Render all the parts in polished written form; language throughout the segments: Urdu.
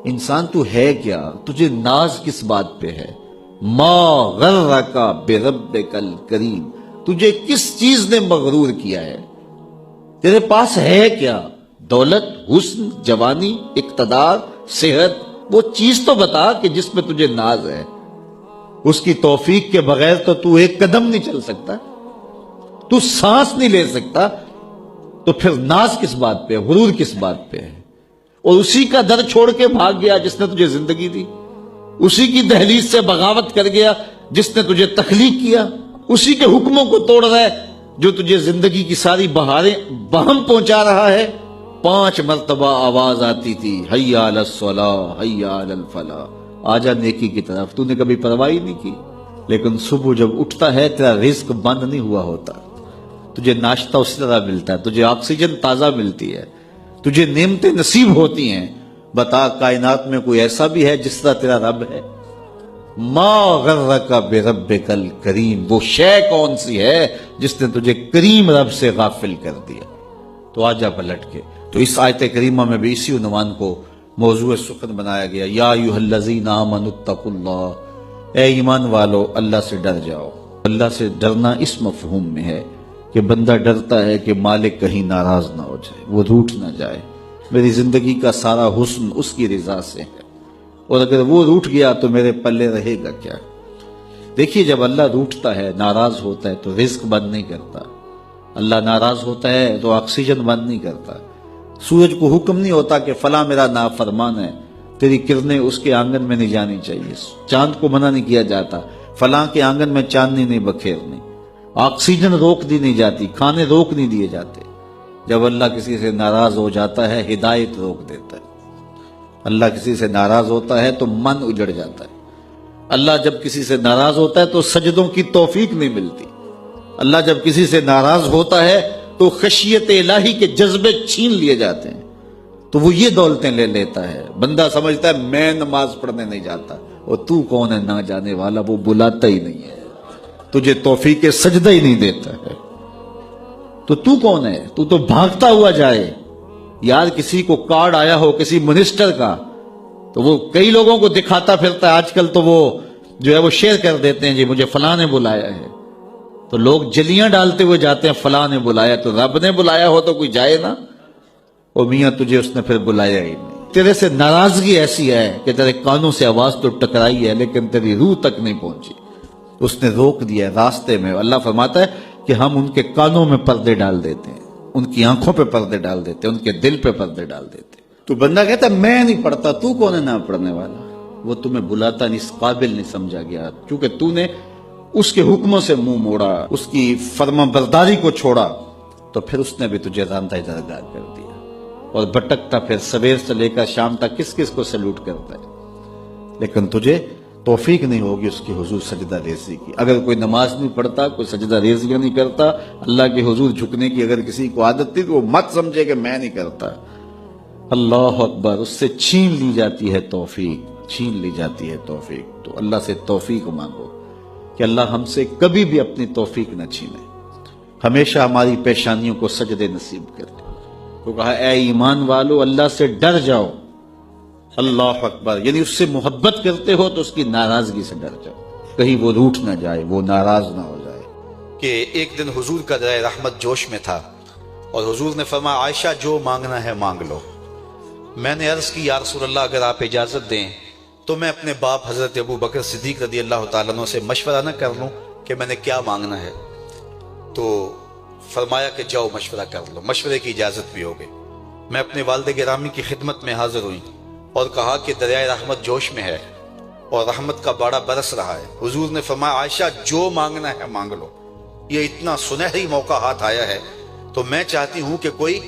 انسان تو ہے کیا؟ تجھے ناز کس بات پہ ہے؟ ما غرک بربک الکریم، تجھے کس چیز نے مغرور کیا ہے؟ تیرے پاس ہے کیا؟ دولت، حسن، جوانی، اقتدار، صحت، وہ چیز تو بتا کہ جس میں تجھے ناز ہے۔ اس کی توفیق کے بغیر تو ایک قدم نہیں چل سکتا، تو سانس نہیں لے سکتا، تو پھر ناز کس بات پہ ہے؟ غرور کس بات پہ ہے؟ اور اسی کا در چھوڑ کے بھاگ گیا جس نے تجھے زندگی دی، اسی کی دہلیز سے بغاوت کر گیا جس نے تجھے تخلیق کیا، اسی کے حکموں کو توڑ رہا ہے جو تجھے زندگی کی ساری بہاریں بہم پہنچا رہا ہے۔ 5 مرتبہ آواز آتی تھی، حی علی الصلاۃ، حی علی الفلاح، آجا نیکی کی طرف، تو نے کبھی پرواہ نہیں کی۔ لیکن صبح جب اٹھتا ہے تیرا رزق بند نہیں ہوا ہوتا، تجھے ناشتہ اسی طرح ملتا ہے، تجھے آکسیجن تازہ ملتی ہے، تجھے نعمتیں نصیب ہوتی ہیں۔ بتا کائنات میں کوئی ایسا بھی ہے جس طرح تیرا رب ہے؟ ما غرک بربک الکریم، وہ شے کون سی ہے جس نے تجھے کریم رب سے غافل کر دیا؟ تو آجا پلٹ کے۔ تو اس آیت کریمہ میں بھی اسی عنوان کو موضوع سخن بنایا گیا، یا ایھا الذین آمنوا اتقوا اللہ، اے ایمان والو اللہ سے ڈر جاؤ۔ اللہ سے ڈرنا اس مفہوم میں ہے کہ بندہ ڈرتا ہے کہ مالک کہیں ناراض نہ ہو جائے، وہ روٹھ نہ جائے، میری زندگی کا سارا حسن اس کی رضا سے ہے، اور اگر وہ روٹھ گیا تو میرے پلے رہے گا کیا؟ دیکھیے، جب اللہ روٹھتا ہے، ناراض ہوتا ہے تو رزق بند نہیں کرتا۔ اللہ ناراض ہوتا ہے تو آکسیجن بند نہیں کرتا۔ سورج کو حکم نہیں ہوتا کہ فلاں میرا نافرمان ہے، تیری کرنیں اس کے آنگن میں نہیں جانی چاہیے۔ چاند کو منع نہیں کیا جاتا، فلاں کے آنگن میں چاندنی نہیں بکھیرنی۔ آکسیجن روک دی نہیں جاتی، کھانے روک نہیں دیے جاتے۔ جب اللہ کسی سے ناراض ہو جاتا ہے، ہدایت روک دیتا ہے۔ اللہ کسی سے ناراض ہوتا ہے تو من اجڑ جاتا ہے۔ اللہ جب کسی سے ناراض ہوتا ہے تو سجدوں کی توفیق نہیں ملتی۔ اللہ جب کسی سے ناراض ہوتا ہے تو خشیت الہی کے جذبے چھین لیے جاتے ہیں، تو وہ یہ دولتیں لے لیتا ہے۔ بندہ سمجھتا ہے میں نماز پڑھنے نہیں جاتا، اور تو کون ہے نہ جانے والا، وہ بلاتا ہی نہیں ہے، تجھے توفیق سجدہ ہی نہیں دیتا ہے، تو کون ہے؟ تو بھاگتا ہوا جائے۔ یار کسی کو کارڈ آیا ہو کسی منسٹر کا تو وہ کئی لوگوں کو دکھاتا پھرتا ہے، آج کل تو وہ جو ہے وہ شیئر کر دیتے ہیں، جی مجھے فلاں نے بلایا ہے، تو لوگ جلیاں ڈالتے ہوئے جاتے ہیں، فلاں نے بلایا، تو رب نے بلایا ہو تو کوئی جائے نا؟ اور میاں تجھے اس نے پھر بلایا ہی نہیں۔ تیرے سے ناراضگی ایسی ہے کہ تیرے کانوں سے آواز تو ٹکرائی ہے لیکن تیری روح تک نہیں پہنچی، اس نے روک دیا ہے راستے میں۔ اللہ فرماتا ہے کہ ہم ان کے کانوں میں پردے ڈال دیتے ہیں، ان کی آنکھوں پہ پردے ڈال دیتے ہیں، ان کے دل پہ پردے ڈال دیتے ہیں۔ تو بندہ کہتا ہے میں نہیں پڑھتا، تو کون ہے نہ پڑھنے والا؟ وہ تمہیں بلاتا نہیں، اس قابل نہیں سمجھا گیا، کیونکہ تو نے اس کے حکموں سے منہ موڑا، اس کی فرما برداری کو چھوڑا، تو پھر اس نے بھی تجھے راندہ درگار کر دیا، اور بھٹکتا پھر سویر سے لے کر شام تک کس کس کو سلوٹ کرتا ہے، لیکن تجھے توفیق نہیں ہوگی اس کی حضور سجدہ ریزی کی۔ اگر کوئی نماز نہیں پڑھتا، کوئی سجدہ ریزیاں نہیں کرتا، اللہ کے حضور جھکنے کی اگر کسی کو عادت تھی تو وہ مت سمجھے کہ میں نہیں کرتا۔ اللہ اکبر، اس سے چھین لی جاتی ہے توفیق، چھین لی جاتی ہے توفیق۔ تو اللہ سے توفیق مانگو کہ اللہ ہم سے کبھی بھی اپنی توفیق نہ چھینے، ہمیشہ ہماری پیشانیوں کو سجدے نصیب کرے۔ تو کہا اے ایمان والو اللہ سے ڈر جاؤ۔ اللہ اکبر، یعنی اس سے محبت کرتے ہو تو اس کی ناراضگی سے ڈر جاؤ، کہیں وہ روٹھ نہ جائے، وہ ناراض نہ ہو جائے۔ کہ ایک دن حضور کا درائے رحمت جوش میں تھا، اور حضور نے فرمایا عائشہ جو مانگنا ہے مانگ لو۔ میں نے عرض کی یا رسول اللہ اگر آپ اجازت دیں تو میں اپنے باپ حضرت ابو بکر صدیق رضی اللہ تعالیٰ عنہ سے مشورہ نہ کر لوں کہ میں نے کیا مانگنا ہے؟ تو فرمایا کہ جاؤ مشورہ کر لو، مشورے کی اجازت بھی ہو گئی۔ میں اپنے والد گرامی کی خدمت میں حاضر ہوئی اور کہا کہ دریائے رحمت جوش میں ہے اور رحمت کا باڑا برس رہا ہے۔ حضور نے فرمایا عائشہ جو مانگنا ہے مانگ لو، یہ اتنا سنہری موقع ہاتھ آیا ہے، تو میں چاہتی ہوں کہ کوئی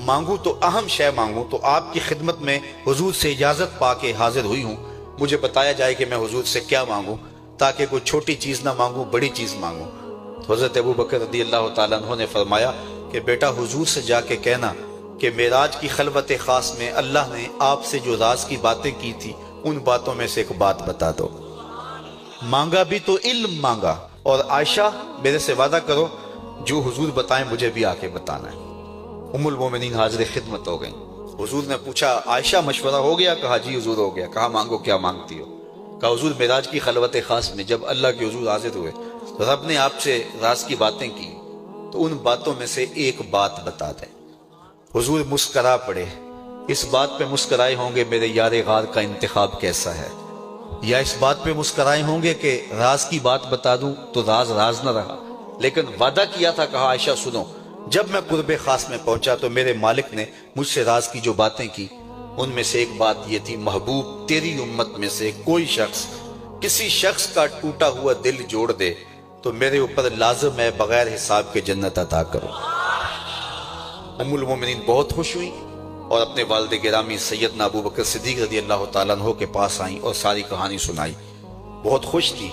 مانگوں تو اہم شے مانگوں۔ تو آپ کی خدمت میں حضور سے اجازت پا کے حاضر ہوئی ہوں، مجھے بتایا جائے کہ میں حضور سے کیا مانگوں، تاکہ کوئی چھوٹی چیز نہ مانگوں، بڑی چیز مانگوں۔ تو حضرت ابو بکر رضی اللہ تعالیٰ عنہ نے فرمایا کہ بیٹا حضور سے جا کے کہنا کہ معراج کی خلوت خاص میں اللہ نے آپ سے جو راز کی باتیں کی تھی ان باتوں میں سے ایک بات بتا دو۔ مانگا بھی تو علم مانگا، اور عائشہ میرے سے وعدہ کرو جو حضور بتائیں مجھے بھی آ کے بتانا ہے۔ ام المومنین حاضر خدمت ہو گئیں حضور نے پوچھا عائشہ مشورہ ہو گیا؟ کہا جی حضور ہو گیا۔ کہا مانگو کیا مانگتی ہو؟ کہا حضور معراج کی خلوت خاص میں جب اللہ کے حضور حاضر ہوئے رب نے آپ سے راز کی باتیں کی تو ان باتوں میں سے ایک بات بتا دیں۔ حضور مسکرا پڑے، اس بات پہ مسکرائے ہوں گے میرے یار غار کا انتخاب کیسا ہے، یا اس بات پہ مسکرائے ہوں گے کہ راز کی بات بتا دوں تو راز راز نہ رہا، لیکن وعدہ کیا تھا۔ کہا عائشہ سنو، جب میں قرب خاص میں پہنچا تو میرے مالک نے مجھ سے راز کی جو باتیں کی ان میں سے ایک بات یہ تھی، محبوب تیری امت میں سے کوئی شخص کسی شخص کا ٹوٹا ہوا دل جوڑ دے تو میرے اوپر لازم ہے بغیر حساب کے جنت عطا کرو۔ ام المومنین بہت خوش ہوئی اور اپنے والد گرامی سیدنا ابو بکر صدیق رضی اللہ تعالیٰ عنہ کے پاس آئیں اور ساری کہانی سنائی۔ بہت خوش تھی،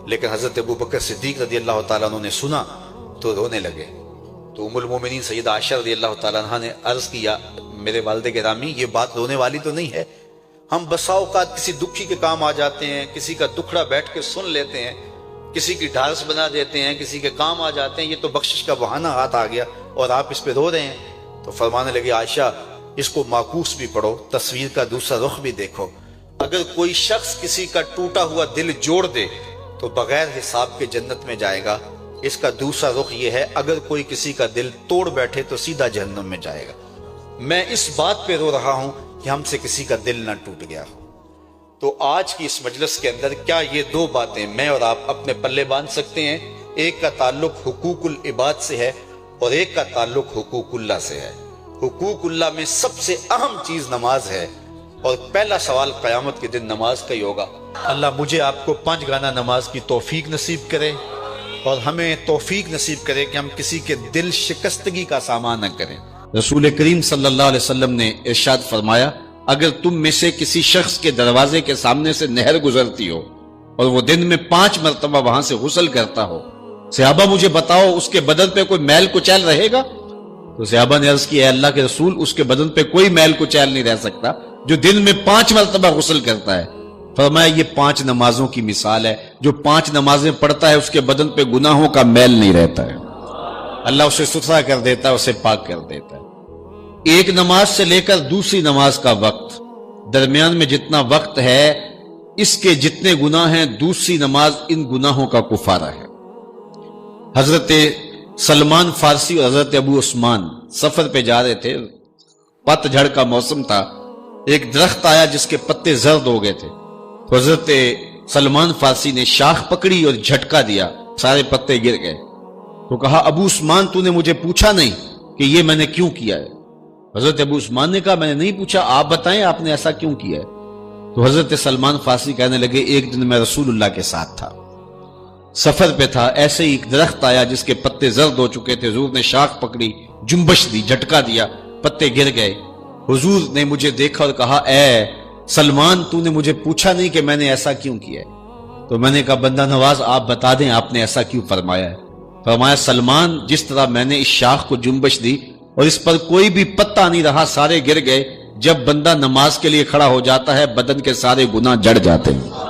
لیکن حضرت ابو بکر صدیق رضی اللہ تعالیٰ عنہ نے سنا تو رونے لگے۔ تو ام المومنین سیدہ عائشہ رضی اللہ تعالیٰ عنہ نے عرض کیا میرے والد گرامی یہ بات رونے والی تو نہیں ہے، ہم بسا اوقات کسی دکھی کے کام آ جاتے ہیں، کسی کا دکھڑا بیٹھ کے سن لیتے ہیں، کسی کی ڈھارس بنا دیتے ہیں، کسی کے کام آ جاتے ہیں، یہ تو بخشش کا بہانہ ہاتھ آ گیا اور آپ اس پہ رو رہے ہیں۔ تو فرمانے لگے عائشہ اس کو معکوس بھی پڑھو، تصویر کا دوسرا رخ بھی دیکھو، اگر کوئی شخص کسی کا ٹوٹا ہوا دل جوڑ دے تو بغیر حساب کے جنت میں جائے گا، اس کا دوسرا رخ یہ ہے اگر کوئی کسی کا دل توڑ بیٹھے تو سیدھا جہنم میں جائے گا۔ میں اس بات پہ رو رہا ہوں کہ ہم سے کسی کا دل نہ ٹوٹ گیا ہو۔ تو آج کی اس مجلس کے اندر کیا یہ دو باتیں میں اور آپ اپنے پلے باندھ سکتے ہیں؟ ایک کا تعلق حقوق العباد سے ہے اور ایک کا تعلق حقوق اللہ سے ہے۔ حقوق اللہ میں سب سے اہم چیز نماز ہے اور پہلا سوال قیامت کے دن نماز کا ہی ہوگا۔ اللہ مجھے آپ کو 5 گانا نماز کی توفیق نصیب کرے اور ہمیں توفیق نصیب کرے کہ ہم کسی کے دل شکستگی کا سامان نہ کریں۔ رسول کریم صلی اللہ علیہ وسلم نے ارشاد فرمایا اگر تم میں سے کسی شخص کے دروازے کے سامنے سے نہر گزرتی ہو اور وہ دن میں 5 مرتبہ وہاں سے غسل کرتا ہو، صحابہ مجھے بتاؤ اس کے بدن پہ کوئی میل کچیل رہے گا؟ تو صحابہ نے عرض کی اے اللہ کے رسول اس کے بدن پہ کوئی میل کچیل نہیں رہ سکتا جو دن میں 5 مرتبہ غسل کرتا ہے۔ فرمایا یہ 5 نمازوں کی مثال ہے، جو 5 نمازیں پڑھتا ہے اس کے بدن پہ گناہوں کا میل نہیں رہتا ہے، اللہ اسے ستھرا کر دیتا ہے، اسے پاک کر دیتا ہے۔ ایک نماز سے لے کر دوسری نماز کا وقت، درمیان میں جتنا وقت ہے اس کے جتنے گناہ ہیں دوسری نماز ان گناہوں کا کفارہ ہے۔ حضرت سلمان فارسی اور حضرت ابو عثمان سفر پہ جا رہے تھے، پت جھڑ کا موسم تھا، ایک درخت آیا جس کے پتے زرد ہو گئے تھے، تو حضرت سلمان فارسی نے شاخ پکڑی اور جھٹکا دیا، سارے پتے گر گئے۔ تو کہا ابو عثمان تو نے مجھے پوچھا نہیں کہ یہ میں نے کیوں کیا ہے؟ حضرت ابو عثمان نے کہا میں نے نہیں پوچھا، آپ بتائیں آپ نے ایسا کیوں کیا ہے؟ تو حضرت سلمان فارسی کہنے لگے ایک دن میں رسول اللہ کے ساتھ تھا، سفر پہ تھا، ایسے ہی ایک درخت آیا جس کے پتے زرد ہو چکے تھے، حضور نے شاخ پکڑی، جنبش دی، جھٹکا دیا، پتے گر گئے۔ حضور نے مجھے دیکھا اور کہا اے سلمان تو نے مجھے پوچھا نہیں کہ میں نے ایسا کیوں کیا ہے؟ تو میں نے کہا بندہ نواز آپ بتا دیں آپ نے ایسا کیوں فرمایا ہے؟ فرمایا سلمان جس طرح میں نے اس شاخ کو جنبش دی اور اس پر کوئی بھی پتا نہیں رہا، سارے گر گئے، جب بندہ نماز کے لیے کھڑا ہو جاتا ہے بدن کے سارے گناہ جڑ جاتے ہیں۔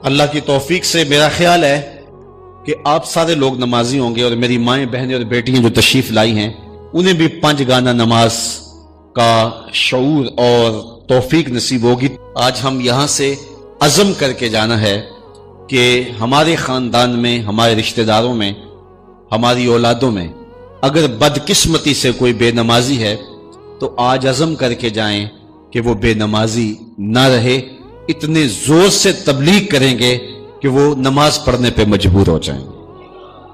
اللہ کی توفیق سے میرا خیال ہے کہ آپ سارے لوگ نمازی ہوں گے اور میری مائیں بہنیں اور بیٹیاں جو تشریف لائی ہیں انہیں بھی 5 گانا نماز کا شعور اور توفیق نصیب ہوگی۔ آج ہم یہاں سے عزم کر کے جانا ہے کہ ہمارے خاندان میں، ہمارے رشتہ داروں میں، ہماری اولادوں میں اگر بدقسمتی سے کوئی بے نمازی ہے تو آج عزم کر کے جائیں کہ وہ بے نمازی نہ رہے، اتنے زور سے تبلیغ کریں گے کہ وہ نماز پڑھنے پہ مجبور ہو جائیں۔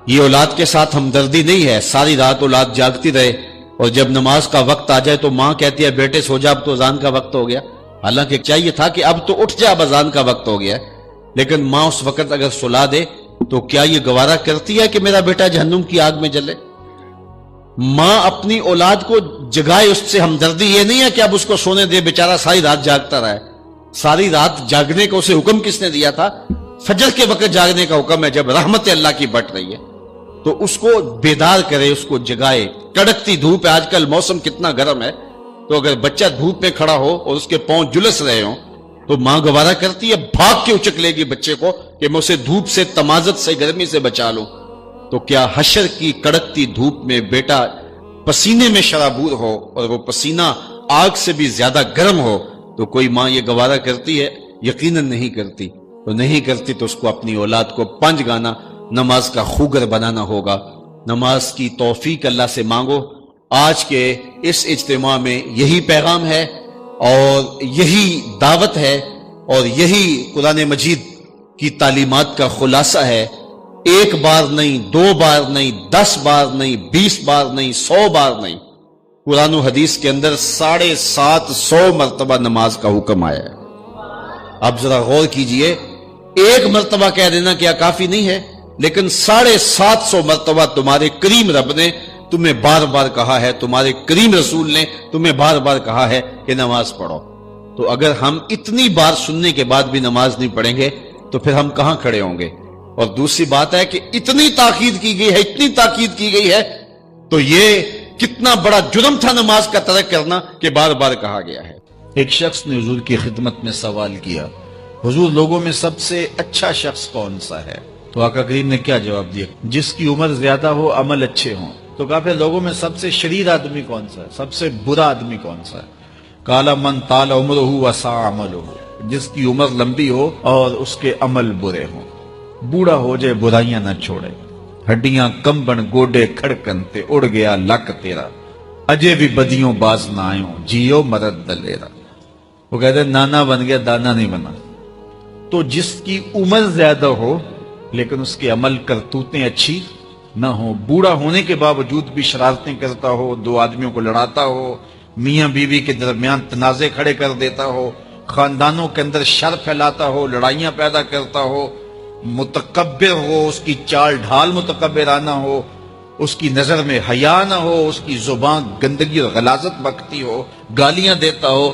یہ اولاد کے ساتھ ہمدردی نہیں ہے، ساری رات اولاد جاگتی رہے اور جب نماز کا وقت آ جائے تو ماں کہتی ہے بیٹے سو جا اب تو اذان کا وقت ہو گیا، حالانکہ چاہیے تھا کہ اب تو اٹھ جا اب اذان کا وقت ہو گیا ہے، لیکن ماں اس وقت اگر سلا دے تو کیا یہ گوارا کرتی ہے کہ میرا بیٹا جہنم کی آگ میں جلے؟ ماں اپنی اولاد کو جگائے، اس سے ہمدردی یہ نہیں ہے کہ اب اس کو سونے دے، بیچارہ ساری رات جاگتا رہا ہے۔ ساری رات جاگنے کا اسے حکم کس نے دیا تھا؟ فجر کے وقت جاگنے کا حکم ہے جب رحمت اللہ کی بٹ رہی ہے، تو اس کو بیدار کرے، اس کو جگائے۔ کڑکتی دھوپ ہے، آج کل موسم کتنا گرم ہے، تو اگر بچہ دھوپ میں کھڑا ہو اور اس کے پاؤں جلس رہے ہوں تو ماں گوارا کرتی ہے، بھاگ کے اچک لے گی بچے کو کہ میں اسے دھوپ سے، تمازت سے، گرمی سے بچا لوں۔ تو کیا حشر کی کڑکتی دھوپ میں بیٹا پسینے میں شرابور ہو اور وہ پسینہ آگ سے بھی زیادہ گرم ہو تو کوئی ماں یہ گوارا کرتی ہے؟ یقیناً نہیں کرتی. تو نہیں کرتی تو اس کو اپنی اولاد کو 5 گانا نماز کا خوگر بنانا ہوگا. نماز کی توفیق اللہ سے مانگو. آج کے اس اجتماع میں یہی پیغام ہے اور یہی دعوت ہے اور یہی قرآن مجید کی تعلیمات کا خلاصہ ہے. 1 بار نہیں، 2 بار نہیں، 10 بار نہیں، 20 بار نہیں، 100 بار نہیں. قرآن و حدیث کے اندر 750 مرتبہ نماز کا حکم آیا ہے. اب ذرا غور کیجئے، 1 مرتبہ کہہ دینا کیا کافی نہیں ہے؟ لیکن 750 مرتبہ تمہارے کریم رب نے تمہیں بار بار کہا ہے، تمہارے کریم رسول نے تمہیں بار بار کہا ہے کہ نماز پڑھو. تو اگر ہم اتنی بار سننے کے بعد بھی نماز نہیں پڑھیں گے تو پھر ہم کہاں کھڑے ہوں گے؟ اور دوسری بات ہے کہ اتنی تاکید کی گئی ہے، اتنی تاکید کی گئی ہے، تو یہ کتنا بڑا جرم تھا نماز کا ترک کرنا کہ بار بار کہا گیا ہے. ایک شخص نے حضور کی خدمت میں سوال کیا، حضور لوگوں میں سب سے اچھا شخص کون سا ہے؟ تو آقا کریم نے کیا جواب دیا؟ جس کی عمر زیادہ ہو، عمل اچھے ہوں. تو کہا پھر لوگوں میں سب سے شریر آدمی کون سا ہے؟ سب سے برا آدمی کون سا ہے؟ قال من طال عمرہ وسع عملہ، جس کی عمر لمبی ہو اور اس کے عمل برے ہوں. بوڑھا ہو جائے برائیاں نہ چھوڑے، ہڈیاں کمبن گوڈے کھڑکن تے اڑ گیا لک تیرا، اجے بھی بدیوں باز نہ آئوں جیو مرد دلیرا. وہ کہتے ہیں نانا بن گیا دانا نہیں بنا. تو جس کی عمر زیادہ ہو لیکن اس کے عمل کرتوتیں اچھی نہ ہو، بوڑھا ہونے کے باوجود بھی شرارتیں کرتا ہو، 2 آدمیوں کو لڑاتا ہو، میاں بیوی کے درمیان تنازع کھڑے کر دیتا ہو، خاندانوں کے اندر شر پھیلاتا ہو، لڑائیاں پیدا کرتا ہو، متکبر ہو، اس کی چال ڈھال متکبرانہ ہو، اس کی نظر میں حیا نہ ہو، اس کی زبان گندگی اور غلاظت بکتی ہو، گالیاں دیتا ہو،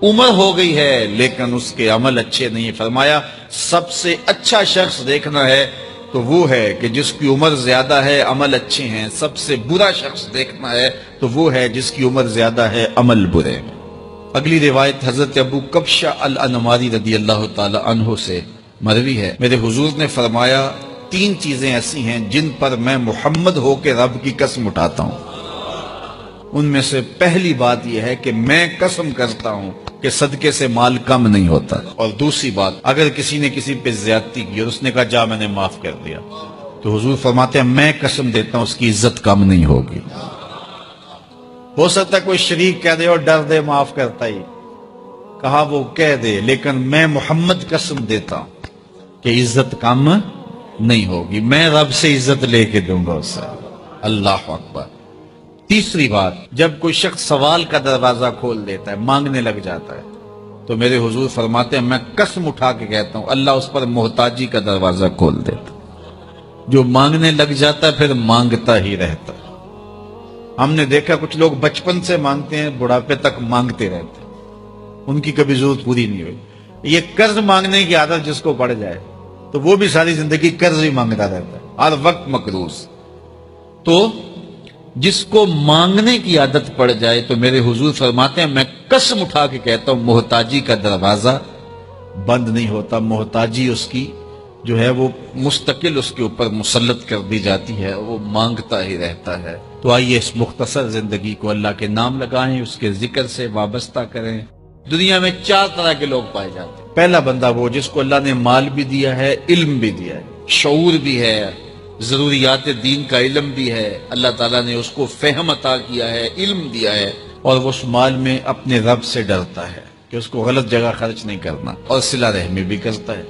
عمر ہو گئی ہے لیکن اس کے عمل اچھے نہیں. فرمایا سب سے اچھا شخص دیکھنا ہے تو وہ ہے کہ جس کی عمر زیادہ ہے، عمل اچھے ہیں. سب سے برا شخص دیکھنا ہے تو وہ ہے جس کی عمر زیادہ ہے، عمل برے ہیں. اگلی روایت حضرت ابو کبشہ الانماری رضی اللہ تعالی عنہ سے مروی ہے، میرے حضور نے فرمایا 3 چیزیں ایسی ہیں جن پر میں محمد ہو کے رب کی قسم اٹھاتا ہوں. ان میں سے پہلی بات یہ ہے کہ میں قسم کرتا ہوں کہ صدقے سے مال کم نہیں ہوتا. اور دوسری بات، اگر کسی نے کسی پہ زیادتی کی اور اس نے کہا جا میں نے معاف کر دیا، تو حضور فرماتے ہیں میں قسم دیتا ہوں اس کی عزت کم نہیں ہوگی. ہو سکتا ہے کوئی شریک کہہ دے اور ڈر دے معاف کرتا ہی، کہا وہ کہہ دے، لیکن میں محمد قسم دیتا ہوں کہ عزت کم نہیں ہوگی. میں رب سے عزت لے کے دوں گا اس سے. اللہ اکبر. تیسری بات، جب کوئی شخص سوال کا دروازہ کھول دیتا ہے، مانگنے لگ جاتا ہے، تو میرے حضور فرماتے ہیں میں قسم اٹھا کے کہتا ہوں اللہ اس پر محتاجی کا دروازہ کھول دیتا. جو مانگنے لگ جاتا ہے پھر مانگتا ہی رہتا ہے. ہم نے دیکھا کچھ لوگ بچپن سے مانگتے ہیں، بڑھاپے تک مانگتے رہتے ہیں، ان کی کبھی ضرورت پوری نہیں ہوئی. یہ قرض مانگنے کی عادت جس کو پڑ جائے تو وہ بھی ساری زندگی قرض ہی مانگتا رہتا ہے، ہر وقت مقروض. تو جس کو مانگنے کی عادت پڑ جائے تو میرے حضور فرماتے ہیں میں قسم اٹھا کے کہتا ہوں محتاجی کا دروازہ بند نہیں ہوتا. محتاجی اس کی جو ہے وہ مستقل اس کے اوپر مسلط کر دی جاتی ہے، وہ مانگتا ہی رہتا ہے. تو آئیے اس مختصر زندگی کو اللہ کے نام لگائیں، اس کے ذکر سے وابستہ کریں. دنیا میں 4 طرح کے لوگ پائے جاتے ہیں. پہلا بندہ وہ جس کو اللہ نے مال بھی دیا ہے، علم بھی دیا ہے، شعور بھی ہے، ضروریات دین کا علم بھی ہے، اللہ تعالیٰ نے اس کو فہم عطا کیا ہے، علم دیا ہے، اور وہ اس مال میں اپنے رب سے ڈرتا ہے کہ اس کو غلط جگہ خرچ نہیں کرنا، اور صلہ رحمی بھی کرتا ہے،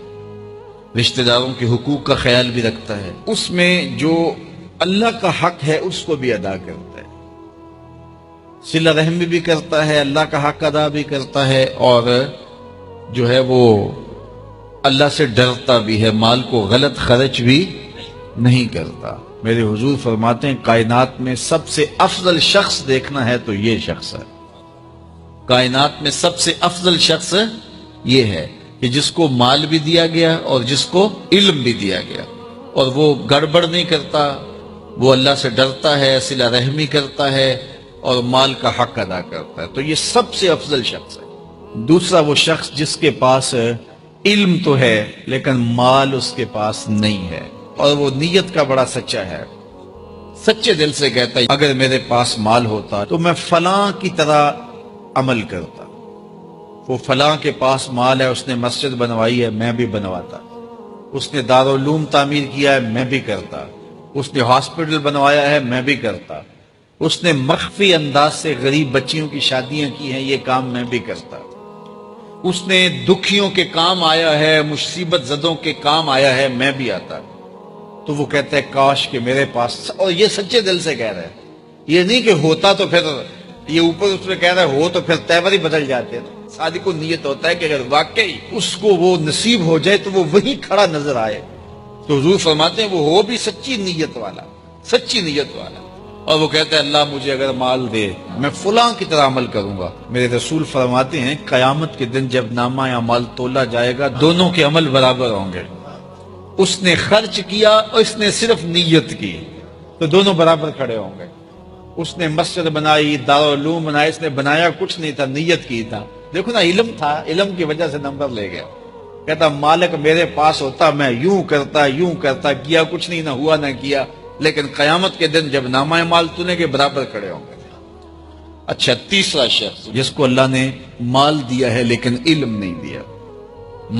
رشتہ داروں کے حقوق کا خیال بھی رکھتا ہے، اس میں جو اللہ کا حق ہے اس کو بھی ادا کرتا ہے، صلہ رحمی بھی کرتا ہے، اللہ کا حق ادا بھی کرتا ہے، اور جو ہے وہ اللہ سے ڈرتا بھی ہے، مال کو غلط خرچ بھی نہیں کرتا. میرے حضور فرماتے ہیں کائنات میں سب سے افضل شخص دیکھنا ہے تو یہ شخص ہے. کائنات میں سب سے افضل شخص یہ ہے کہ جس کو مال بھی دیا گیا اور جس کو علم بھی دیا گیا، اور وہ گڑبڑ نہیں کرتا، وہ اللہ سے ڈرتا ہے، صلہ رحمی کرتا ہے اور مال کا حق ادا کرتا ہے. تو یہ سب سے افضل شخص ہے. دوسرا وہ شخص جس کے پاس علم تو ہے لیکن مال اس کے پاس نہیں ہے، اور وہ نیت کا بڑا سچا ہے، سچے دل سے کہتا ہے اگر میرے پاس مال ہوتا تو میں فلاں کی طرح عمل کرتا، وہ فلاں کے پاس مال ہے، اس نے مسجد بنوائی ہے، میں بھی بنواتا، اس نے دارالعلوم تعمیر کیا ہے، میں بھی کرتا، اس نے ہاسپٹل بنوایا ہے، میں بھی کرتا، اس نے مخفی انداز سے غریب بچیوں کی شادیاں کی ہیں، یہ کام میں بھی کرتا، اس نے دکھیوں کے کام آیا ہے، مصیبت زدوں کے کام آیا ہے، میں بھی آتا۔ تو وہ کہتا ہے کاش کہ میرے پاس، اور یہ سچے دل سے کہہ رہے ہیں، یہ نہیں کہ ہوتا تو پھر یہ اوپر اس میں کہہ رہا ہے ہو تو پھر تیور ہی بدل جاتے ہیں۔ صادق کو نیت ہوتا ہے کہ اگر واقعی اس کو وہ نصیب ہو جائے تو وہ وہی کھڑا نظر آئے، تو حضور فرماتے ہیں وہ ہو بھی سچی نیت والا، سچی نیت والا، اور وہ کہتا ہے اللہ مجھے اگر مال دے میں فلاں کی طرح عمل کروں گا۔ میرے رسول فرماتے ہیں قیامت کے دن جب نامہ اعمال تولا جائے گا دونوں کے عمل برابر ہوں گے، اس نے خرچ کیا اور اس نے صرف نیت کی تو دونوں برابر کھڑے ہوں گے۔ اس نے مسجد بنائی، دارالعلوم بنایا، اس نے بنایا کچھ نہیں تھا، نیت کی تھا، دیکھو نا علم تھا، علم کی وجہ سے نمبر لے گیا۔ کہتا مالک میرے پاس ہوتا میں یوں کرتا، کیا کچھ نہیں، نہ ہوا نہ کیا، لیکن قیامت کے دن جب نامہ اعمال تونے کے برابر کھڑے ہوں گے۔ اچھا، تیسرا شخص جس کو اللہ نے مال دیا ہے لیکن علم نہیں دیا،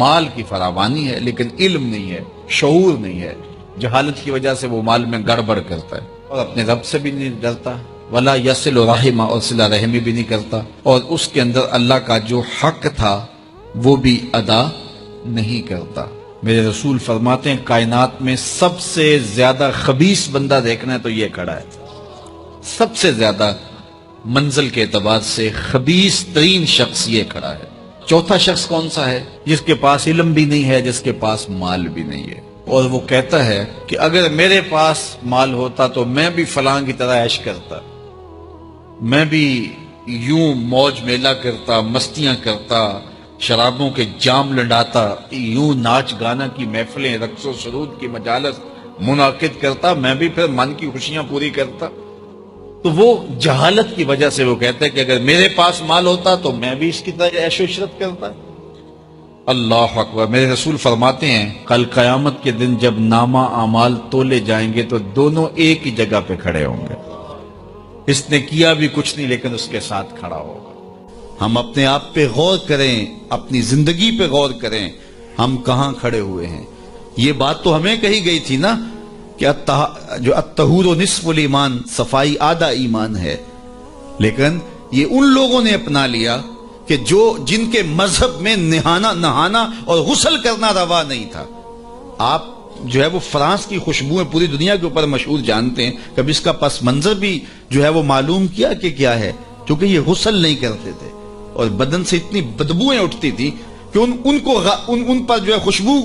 مال کی فراوانی ہے لیکن علم نہیں ہے، شعور نہیں ہے، جہالت کی وجہ سے وہ مال میں گڑبڑ کرتا ہے اور اپنے رب سے بھی نہیں ڈرتا، ولا یصل رحمہ، اور صلہ رحمی بھی نہیں کرتا، اور اس کے اندر اللہ کا جو حق تھا وہ بھی ادا نہیں کرتا۔ میرے رسول فرماتے ہیں کائنات میں سب سے زیادہ خبیث بندہ دیکھنا ہے تو یہ کھڑا ہے، سب سے زیادہ منزل کے اعتبار سے خبیث ترین شخص یہ کھڑا ہے۔ چوتھا شخص کون سا ہے؟ جس کے پاس علم بھی نہیں ہے، جس کے پاس مال بھی نہیں ہے، اور وہ کہتا ہے کہ اگر میرے پاس مال ہوتا تو میں بھی فلاں کی طرح عیش کرتا، میں بھی یوں موج میلہ کرتا، مستیاں کرتا، شرابوں کے جام لڑاتا، یوں ناچ گانا کی محفلیں، رقص و سرود کی مجالس منعقد کرتا، میں بھی پھر من کی خوشیاں پوری کرتا۔ تو وہ جہالت کی وجہ سے وہ کہتا ہے کہ اگر میرے پاس مال ہوتا تو میں بھی اس کی طرح عیش و عشرت کرتا۔ اللہ اکبر۔ میرے رسول فرماتے ہیں کل قیامت کے دن جب نامہ اعمال تولے جائیں گے تو دونوں ایک ہی جگہ پہ کھڑے ہوں گے، اس نے کیا بھی کچھ نہیں لیکن اس کے ساتھ کھڑا ہوگا۔ ہم اپنے آپ پہ غور کریں، اپنی زندگی پہ غور کریں، ہم کہاں کھڑے ہوئے ہیں۔ یہ بات تو ہمیں کہی گئی تھی نا کہ جو الطہور نصف الایمان، صفائی آدھا ایمان ہے، لیکن یہ ان لوگوں نے اپنا لیا کہ جن کے مذہب میں نہانا اور غسل کرنا روا نہیں تھا۔ آپ جو ہے وہ فرانس کی خوشبوئیں پوری دنیا کے اوپر مشہور جانتے ہیں، کبھی اس کا پس منظر بھی جو ہے وہ معلوم کیا کہ کیا ہے؟ کیونکہ یہ غسل نہیں کرتے تھے اور بدن سے اتنی بدبوئیں اٹھتی تھی کہ ان پر جو ہے خوشبو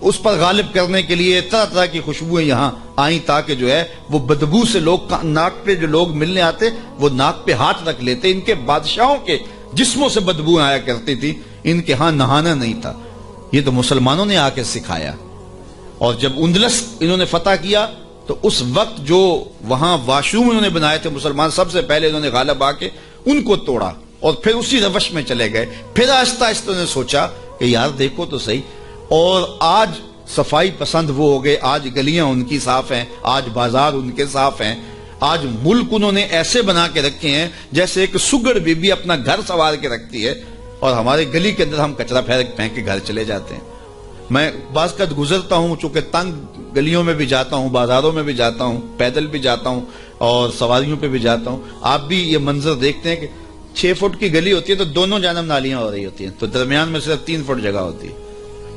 اس پر غالب کرنے کے لیے طرح طرح کی خوشبوئیں یہاں آئیں تاکہ جو ہے وہ بدبو سے لوگ ناک پہ جو لوگ ملنے آتے وہ ناک پہ ہاتھ رکھ لیتے۔ ان کے بادشاہوں کے جسموں سے بدبو آیا کرتی تھی، ان کے ہاں نہانا نہیں تھا۔ یہ تو مسلمانوں نے آ کے سکھایا، اور جب اندلس انہوں نے فتح کیا تو اس وقت جو وہاں واشروم انہوں نے بنائے تھے مسلمان، سب سے پہلے انہوں نے غالب آ کے ان کو توڑا اور پھر اسی روش میں چلے گئے۔ پھر آہستہ آہستہ انہوں نے سوچا کہ یار دیکھو تو صحیح، اور آج صفائی پسند وہ ہو گئے، آج گلیاں ان کی صاف ہیں، آج بازار ان کے صاف ہیں، آج ملک انہوں نے ایسے بنا کے رکھے ہیں جیسے ایک سگڑ بی بی اپنا گھر سنوار کے رکھتی ہے، اور ہمارے گلی کے اندر ہم کچرا پھینک کے گھر چلے جاتے ہیں۔ میں بعض قد گزرتا ہوں، چونکہ تنگ گلیوں میں بھی جاتا ہوں، بازاروں میں بھی جاتا ہوں، پیدل بھی جاتا ہوں اور سواریوں پہ بھی جاتا ہوں، آپ بھی یہ منظر دیکھتے ہیں کہ 6 فٹ کی گلی ہوتی ہے تو دونوں جانب نالیاں ہو رہی ہوتی ہیں، تو درمیان میں صرف 3 فٹ جگہ ہوتی ہے۔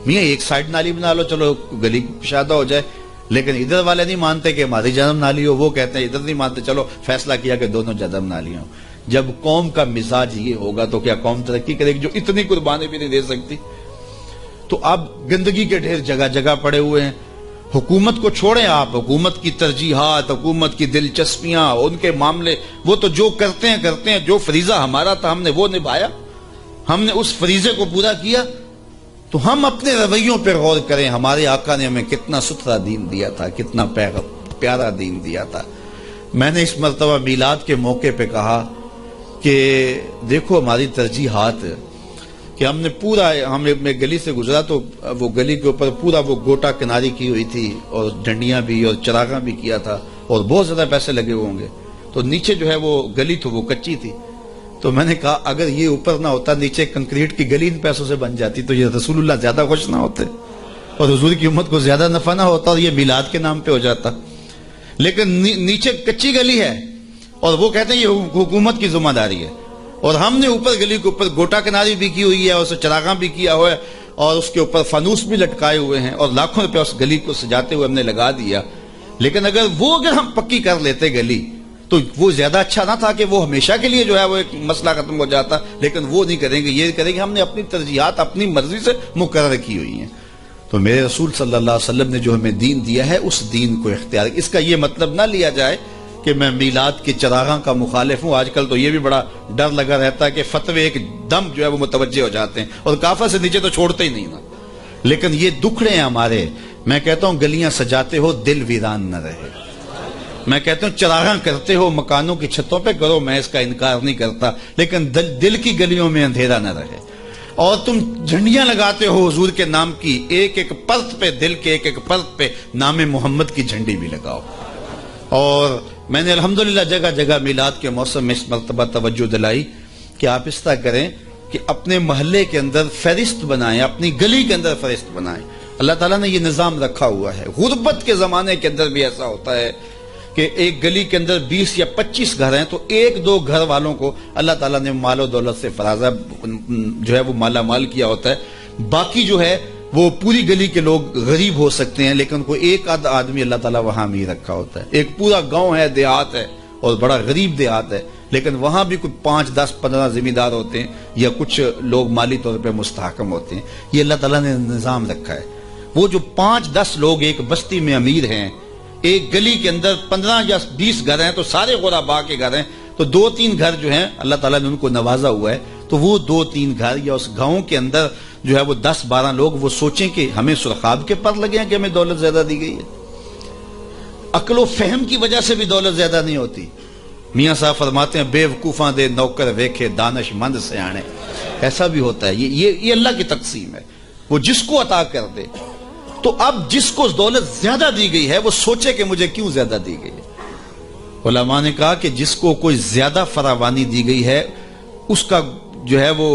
میاں ایک سائڈ نالی بنا لو، چلو گلی کشادہ ہو جائے، لیکن ادھر والے نہیں مانتے کہ ہماری جانب نالی ہو، وہ کہتے ہیں ادھر نہیں مانتے، چلو فیصلہ کیا کہ دونوں جانب نالیاں ہوں۔ جب قوم کا مزاج یہ ہوگا تو کیا قوم ترقی کرے گی جو اتنی قربانی بھی نہیں دے سکتی؟ تو اب گندگی کے ڈھیر جگہ جگہ پڑے ہوئے ہیں۔ حکومت کو چھوڑیں آپ، حکومت کی ترجیحات، حکومت کی دلچسپیاں، ان کے معاملے، وہ تو جو کرتے ہیں، جو فریضہ ہمارا تھا ہم نے وہ نبھایا، ہم نے اس فریضے کو پورا کیا۔ تو ہم اپنے رویوں پہ غور کریں، ہمارے آقا نے ہمیں کتنا ستھرا دین دیا تھا، کتنا پیارا دین دیا تھا۔ میں نے اس مرتبہ میلاد کے موقع پہ کہا کہ دیکھو ہماری ترجیحات، کہ ہم نے میں گلی سے گزرا تو وہ گلی کے اوپر پورا وہ گوٹا کناری کی ہوئی تھی اور ڈنڈیاں بھی اور چراغاں بھی کیا تھا، اور بہت زیادہ پیسے لگے ہوئے ہوں گے. تو نیچے جو ہے وہ گلی تو وہ کچی تھی. تو میں نے کہا اگر یہ اوپر نہ ہوتا, نیچے کنکریٹ کی گلی ان پیسوں سے بن جاتی, تو یہ رسول اللہ زیادہ خوش نہ ہوتے اور حضور کی امت کو زیادہ نفع نہ ہوتا اور یہ میلاد کے نام پہ ہو جاتا. لیکن نیچے کچی گلی ہے اور وہ کہتے ہیں یہ حکومت کی ذمہ داری ہے, اور ہم نے اوپر گلی کے اوپر گوٹا کناری بھی کی ہوئی ہے اور اسے چراغاں بھی کیا ہوا ہے اور اس کے اوپر فانوس بھی لٹکائے ہوئے ہیں اور لاکھوں روپے اس گلی کو سجاتے ہوئے ہم نے لگا دیا. لیکن اگر ہم پکی کر لیتے گلی تو وہ زیادہ اچھا نہ تھا کہ وہ ہمیشہ کے لیے جو ہے وہ ایک مسئلہ ختم ہو جاتا. لیکن وہ نہیں کریں گے, یہ کریں گے ہم نے اپنی ترجیحات اپنی مرضی سے مقرر کی ہوئی ہیں. تو میرے رسول صلی اللہ علیہ وسلم نے جو ہمیں دین دیا ہے اس دین کو اختیار. اس کا یہ مطلب نہ لیا جائے کہ میں میلاد کے چراغاں کا مخالف ہوں. آج کل تو یہ بھی بڑا ڈر لگا رہتا ہے کہ فتوے ایک دم جو ہے وہ متوجہ ہو جاتے ہیں اور کافر سے نیچے تو چھوڑتے ہی نہیں نا. لیکن یہ دکھڑے ہیں ہمارے. میں کہتا ہوں گلیاں سجاتے ہو دل ویران نہ رہے. میں کہتا ہوں چراغاں کرتے ہو مکانوں کی چھتوں پہ کرو, میں اس کا انکار نہیں کرتا, لیکن دل کی گلیوں میں اندھیرا نہ رہے. اور تم جھنڈیاں لگاتے ہو حضور کے نام کی, ایک ایک پرت پہ, دل کے ایک ایک پرت پہ نام محمد کی جھنڈی بھی لگاؤ. اور میں نے الحمدللہ جگہ جگہ میلاد کے موسم میں اس مرتبہ توجہ دلائی کہ آپ اس طرح کریں کہ اپنے محلے کے اندر فہرست بنائیں, اپنی گلی کے اندر فہرست بنائیں. اللہ تعالیٰ نے یہ نظام رکھا ہوا ہے. غربت کے زمانے کے اندر بھی ایسا ہوتا ہے کہ ایک گلی کے اندر 20 یا 25 گھر ہیں تو ایک دو گھر والوں کو اللہ تعالیٰ نے مال و دولت سے فرازہ جو ہے وہ مالا مال کیا ہوتا ہے. باقی جو ہے وہ پوری گلی کے لوگ غریب ہو سکتے ہیں, لیکن کوئی ایک آدمی اللہ تعالیٰ وہاں امیر رکھا ہوتا ہے. ایک پورا گاؤں ہے, دیہات ہے اور بڑا غریب دیہات ہے, لیکن وہاں بھی کوئی 5, 10, 15 ذمہ دار ہوتے ہیں یا کچھ لوگ مالی طور پہ مستحکم ہوتے ہیں. یہ اللہ تعالیٰ نے نظام رکھا ہے. وہ جو 5, 10 لوگ ایک بستی میں امیر ہیں, ایک گلی کے اندر 15 یا 20 گھر ہیں تو سارے غربا کے گھر ہیں, تو 2-3 گھر جو ہیں اللہ تعالیٰ نے ان کو نوازا ہوا ہے. تو وہ 2-3 گھر یا اس گاؤں کے اندر جو ہے وہ 10-12 لوگ وہ سوچیں کہ ہمیں سرخاب کے پر لگے ہیں کہ ہمیں دولت زیادہ دی گئی ہے. عقل و فہم کی وجہ سے بھی دولت زیادہ نہیں ہوتی. میاں صاحب فرماتے ہیں بے وقوفاں دے نوکر ویکھے دانش مند سیانے. ایسا بھی ہوتا ہے. یہ اللہ کی تقسیم ہے, وہ جس کو عطا کر دے. تو اب جس کو دولت زیادہ دی گئی ہے وہ سوچے کہ مجھے کیوں زیادہ دی گئی ہے. علماء نے کہا کہ جس کو کوئی زیادہ فراوانی دی گئی ہے اس کا جو ہے وہ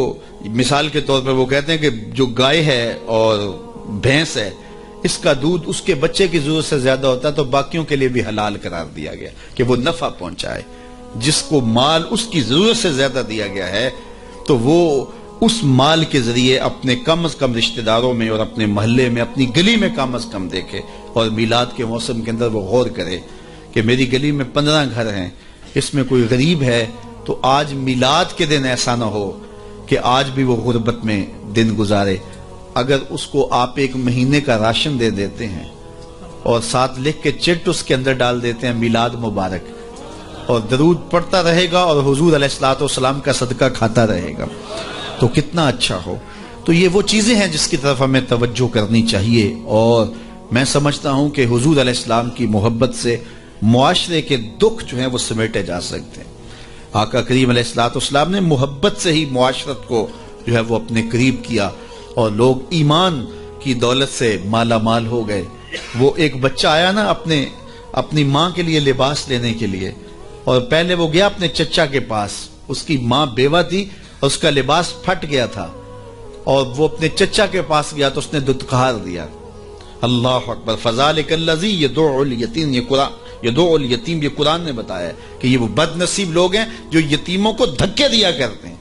مثال کے طور پر وہ کہتے ہیں کہ جو گائے ہے اور بھینس ہے اس کا دودھ اس کے بچے کی ضرورت سے زیادہ ہوتا ہے تو باقیوں کے لیے بھی حلال قرار دیا گیا کہ وہ نفع پہنچائے. جس کو مال اس کی ضرورت سے زیادہ دیا گیا ہے تو وہ اس مال کے ذریعے اپنے کم از کم رشتہ داروں میں اور اپنے محلے میں اپنی گلی میں کم از کم دیکھے. اور میلاد کے موسم کے اندر وہ غور کرے کہ میری گلی میں 15 گھر ہیں, اس میں کوئی غریب ہے تو آج میلاد کے دن ایسا نہ ہو کہ آج بھی وہ غربت میں دن گزارے. اگر اس کو آپ 1 مہینے کا راشن دے دیتے ہیں اور ساتھ لکھ کے چٹ اس کے اندر ڈال دیتے ہیں میلاد مبارک, اور درود پڑھتا رہے گا اور حضور علیہ الصلوۃ والسلام کا صدقہ کھاتا رہے گا تو کتنا اچھا ہو. تو یہ وہ چیزیں ہیں جس کی طرف ہمیں توجہ کرنی چاہیے. اور میں سمجھتا ہوں کہ حضور علیہ السلام کی محبت سے معاشرے کے دکھ جو ہیں وہ سمیٹے جا سکتے ہیں. آقا کریم علیہ الصلوۃ والسلام نے محبت سے ہی معاشرت کو جو ہے وہ اپنے قریب کیا اور لوگ ایمان کی دولت سے مالا مال ہو گئے. وہ ایک بچہ آیا نا اپنی ماں کے لیے لباس لینے کے لیے, اور پہلے وہ گیا اپنے چچا کے پاس, اس کی ماں بیوہ تھی اور اس کا لباس پھٹ گیا تھا, اور وہ اپنے چچا کے پاس گیا تو اس نے دتکار دیا. اللہ اکبر. فذالک الذی یدعو الیتیم, یہ قرآن نے بتایا کہ یہ وہ بد نصیب لوگ ہیں جو یتیموں کو دھکے دیا کرتے ہیں.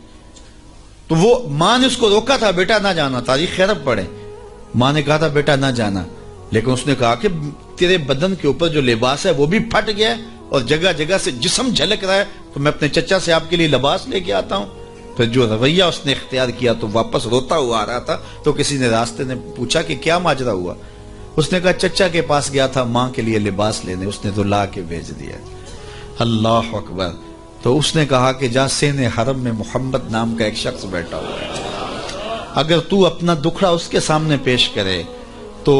تو وہ ماں نے اس کو روکا تھا, بیٹا نہ جانا, تاریخ خیرب پڑھے. ماں نے کہا تھا بیٹا نہ جانا, لیکن اس نے کہا کہ تیرے بدن کے اوپر جو لباس ہے وہ بھی پھٹ گیا ہے اور جگہ جگہ سے جسم جھلک رہا ہے, تو میں اپنے چچا سے آپ کے لیے لباس لے کے آتا ہوں. پھر جو رویہ اس نے اختیار کیا تو واپس روتا ہوا آ رہا تھا, تو کسی نے راستے نے پوچھا کہ کیا ماجرا ہوا. اس نے کہا چچا کے پاس گیا تھا ماں کے لیے لباس لینے, اس نے تو لا کے بھیج دیا. اللہ اکبر. تو اس نے کہا کہ جا سین حرم میں محمد نام کا ایک شخص بیٹھا ہوا ہے, اگر تو اپنا دکھڑا اس کے سامنے پیش کرے تو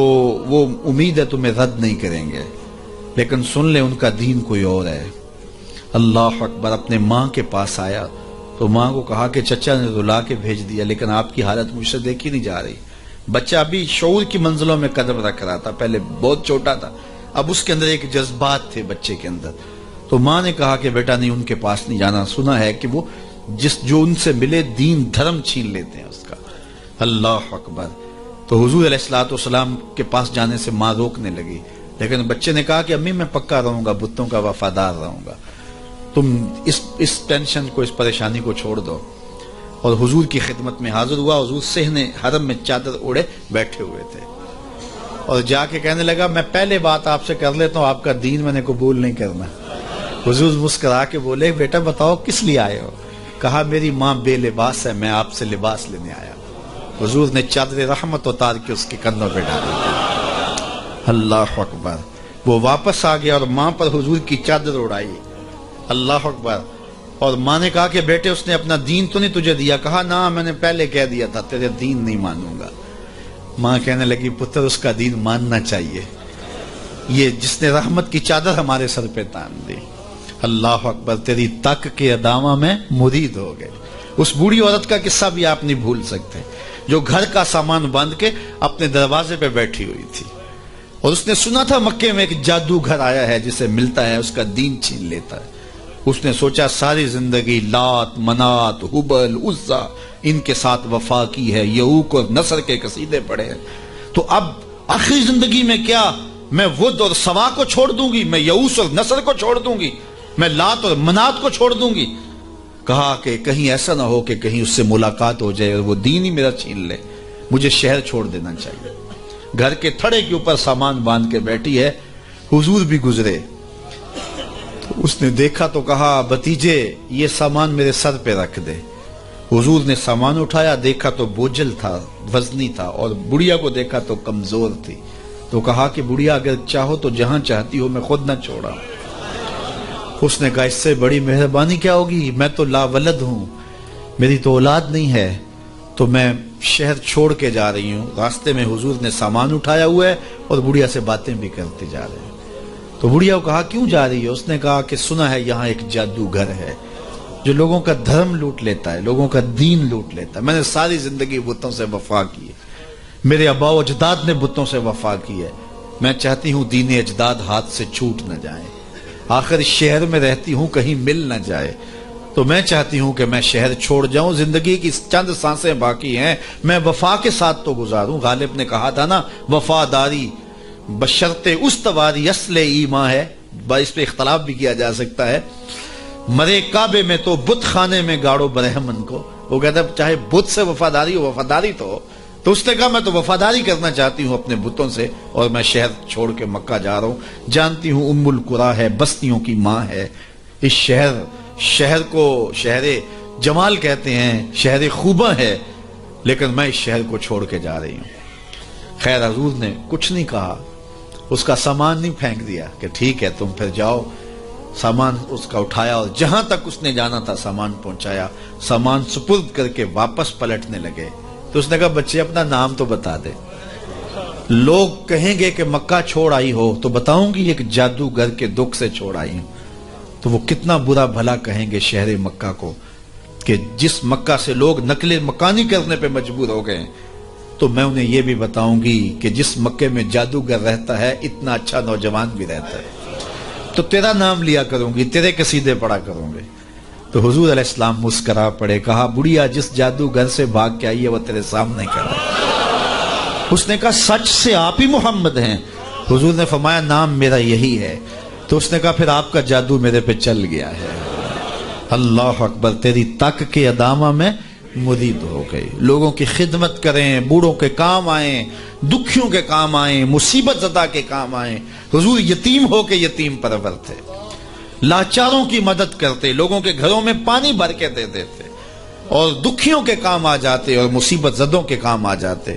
وہ امید ہے تمہیں رد نہیں کریں گے, لیکن سن لے ان کا دین کوئی اور ہے. اللہ اکبر. اپنے ماں کے پاس آیا تو ماں کو کہا کہ چچا نے تو لا کے بھیج دیا, لیکن آپ کی حالت مجھ سے دیکھی نہیں جا رہی. بچہ ابھی شعور کی منزلوں میں قدم رکھ رہا تھا, پہلے بہت چھوٹا تھا, اب اس کے اندر ایک جذبات تھے بچے کے اندر. تو ماں نے کہا کہ بیٹا نہیں، ان کے پاس نہیں جانا، سنا ہے کہ وہ جو ان سے ملے دین دھرم چھین لیتے ہیں اس کا. اللہ اکبر. تو حضور علیہ الصلوۃ والسلام کے پاس جانے سے ماں روکنے لگی، لیکن بچے نے کہا کہ امی میں پکا رہوں گا، بتوں کا وفادار رہوں گا، تم اس ٹینشن کو، اس پریشانی کو چھوڑ دو. اور حضور کی خدمت میں حاضر ہوا. حضور صحن حرم میں چادر اوڑے بیٹھے ہوئے تھے اور جا کے کہنے لگا میں پہلے بات آپ سے کر لیتا ہوں، آپ کا دین میں نے قبول نہیں کرنا. حضور مسکرا کے بولے بیٹا بتاؤ کس لیے آئے ہو؟ کہا میری ماں بے لباس ہے، میں آپ سے لباس لینے آیا. حضور نے چادر رحمت اتار کے اس کے کندھوں پہ ڈالی. اللہ اکبر. وہ واپس آ گیا اور ماں پر حضور کی چادر اڑائی. اللہ اکبر. اور ماں نے کہا کہ بیٹے اس نے اپنا دین تو نہیں تجھے دیا؟ کہا نہ، میں نے پہلے کہہ دیا تھا تیرے دین نہیں مانوں گا. ماں کہنے لگی پتر اس کا دین ماننا چاہیے، یہ جس نے رحمت کی چادر ہمارے سر پہ تان دی. اللہ اکبر. تیری تک کے ادامہ میں مرید ہو گئے. اس بوڑھی عورت کا قصہ بھی آپ نہیں بھول سکتے، جو گھر کا سامان باندھ کے اپنے دروازے پہ بیٹھی ہوئی تھی اور اس نے سنا تھا مکے میں ایک جادوگر آیا ہے جسے ملتا ہے اس کا دین چھین لیتا ہے. اس نے سوچا ساری زندگی لات، منات، حبل، عزا ان کے ساتھ وفا کی ہے، یعوق اور نصر کے قصیدے پڑھے ہیں، تو اب آخری زندگی میں کیا میں ود اور سوا کو چھوڑ دوں گی، میں یعوق اور نصر کو چھوڑ دوں گی، میں لات اور منات کو چھوڑ دوں گی. کہا کہ کہیں ایسا نہ ہو کہ کہیں اس سے ملاقات ہو جائے اور وہ دین ہی میرا چھین لے، مجھے شہر چھوڑ دینا چاہیے. گھر کے تھڑے کے اوپر سامان باندھ کے بیٹھی ہے. حضور بھی گزرے، اس نے دیکھا تو کہا بھتیجے یہ سامان میرے سر پہ رکھ دے. حضور نے سامان اٹھایا، دیکھا تو بوجھل تھا، وزنی تھا، اور بڑھیا کو دیکھا تو کمزور تھی. تو کہا کہ بڑھیا اگر چاہو تو جہاں چاہتی ہو میں خود نہ چھوڑا. اس نے کہا اس سے بڑی مہربانی کیا ہوگی، میں تو لا ولد ہوں، میری تو اولاد نہیں ہے، تو میں شہر چھوڑ کے جا رہی ہوں. راستے میں حضور نے سامان اٹھایا ہوا ہے اور بڑھیا سے باتیں بھی کرتے جا رہے ہیں. تو بڑھیا کو کہا کیوں جا رہی ہے؟ اس نے کہا کہ سنا ہے یہاں ایک جادوگر ہے جو لوگوں کا دھرم لوٹ لیتا ہے، لوگوں کا دین لوٹ لیتا ہے. میں نے ساری زندگی بتوں سے وفا کی ہے، میرے آباء و اجداد نے بتوں سے وفا کی ہے، میں چاہتی ہوں دین اجداد ہاتھ سے چھوٹ نہ جائیں. آخر شہر میں رہتی ہوں کہیں مل نہ جائے، تو میں چاہتی ہوں کہ میں شہر چھوڑ جاؤں، زندگی کی چند سانسیں باقی ہیں، میں وفا کے ساتھ تو گزاروں. غالب نے کہا تھا نا وفاداری بشرط استواری اصل ایمان ہے. اس پہ اختلاف بھی کیا جا سکتا ہے. مرے کعبے میں تو بت خانے میں گاڑو برہمن کو. وہ کہتا ہے چاہے بت سے وفاداری ہو، وفاداری تو اس نے کہا میں تو وفاداری کرنا چاہتی ہوں اپنے بتوں سے، اور میں شہر چھوڑ کے مکہ جا رہا ہوں. جانتی ہوں ام القریٰ ہے، بستیوں کی ماں ہے. اس شہر کو شہر جمال کہتے ہیں، شہر خوبہ ہے، لیکن میں اس شہر کو چھوڑ کے جا رہی ہوں. خیر حضور نے کچھ نہیں کہا، اس کا سامان نہیں پھینک دیا کہ ٹھیک ہے تم پھر جاؤ. سامان اس کا اٹھایا اور جہاں تک اس نے جانا تھا سامان پہنچایا. سامان سپرد کر کے واپس پلٹنے لگے تو اس نے کہا بچے اپنا نام تو بتا دے، لوگ کہیں گے کہ مکہ چھوڑ آئی ہو تو بتاؤں گی ایک جادوگر کے دکھ سے چھوڑ آئی ہوں. تو وہ کتنا برا بھلا کہیں گے شہر مکہ کو کہ جس مکہ سے لوگ نقل مکانی کرنے پہ مجبور ہو گئے. تو میں انہیں یہ بھی بتاؤں گی کہ جس مکے میں جادوگر رہتا ہے اتنا اچھا نوجوان بھی رہتا ہے، تو تیرا نام لیا کروں گی، تیرے قصیدے پڑھا کروں گے. تو حضور علیہ السلام مسکرا پڑے، کہا بڑھیا جس جادوگر سے بھاگ کے آئی ہے وہ تیرے سامنے کھڑا ہے. اس نے کہا سچ سے آپ ہی محمد ہیں؟ حضور نے فرمایا نام میرا یہی ہے. تو اس نے کہا پھر آپ کا جادو میرے پہ چل گیا ہے. اللہ اکبر. تیری تک کے ادامہ میں مرید ہو گئی. لوگوں کی خدمت کریں، بوڑھوں کے کام آئیں، دکھیوں کے کام آئیں، مصیبت زدہ کے کام آئیں. حضور یتیم ہو کے یتیم پرور تھے، لاچاروں کی مدد کرتے، لوگوں کے گھروں میں پانی بھر کے دے دیتے، اور دکھیوں کے کام آ جاتے اور مصیبت زدوں کے کام آ جاتے.